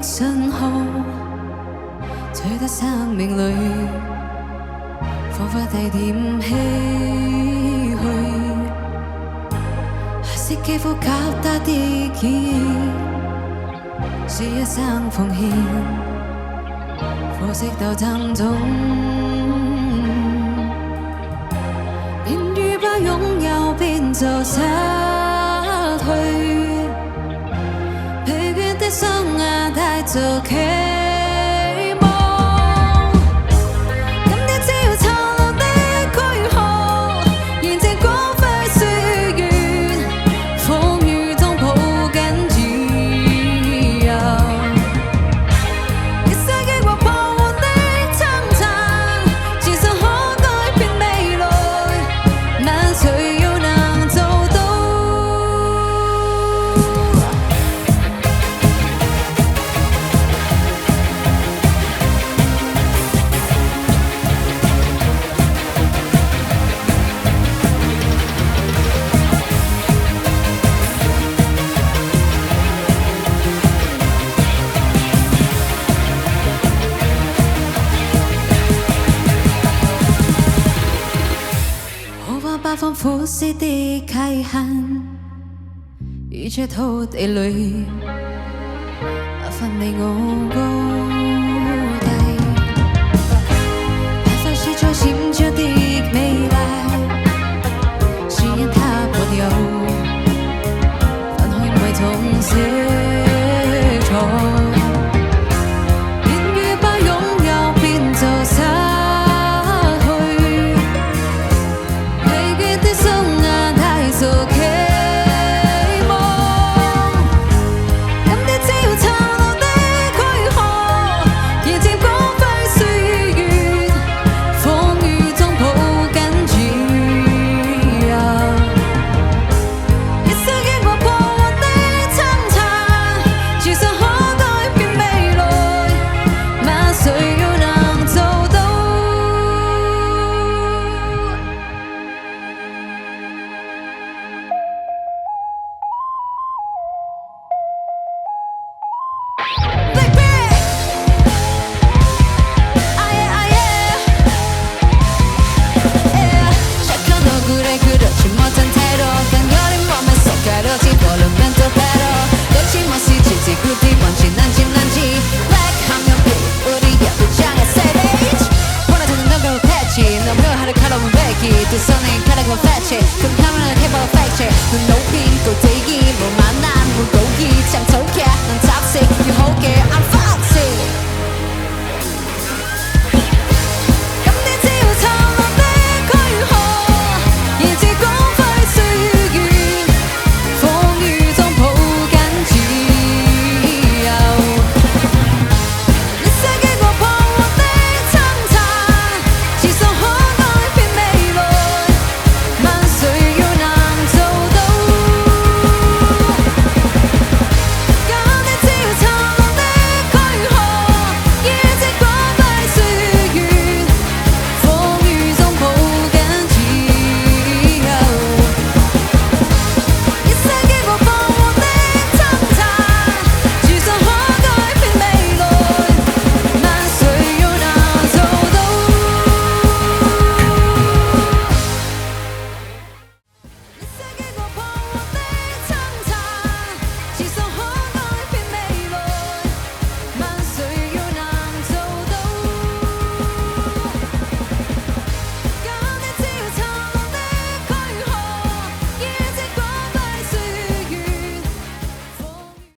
信號，取得生命裏彷彿帶點唏噓，是肌膚夾帶的記憶，是一生奉獻，可惜鬥爭中，便於把擁有變做失去，疲倦的雙眼帶着期望，今天只要殘留的軀殼，見證光輝歲月，風雨中抱緊自由，一世紀或彷徨的掙扎，自信可改變未來，問誰又能做到？可把八方苦思的溪痕，於這土地裏分你我歌。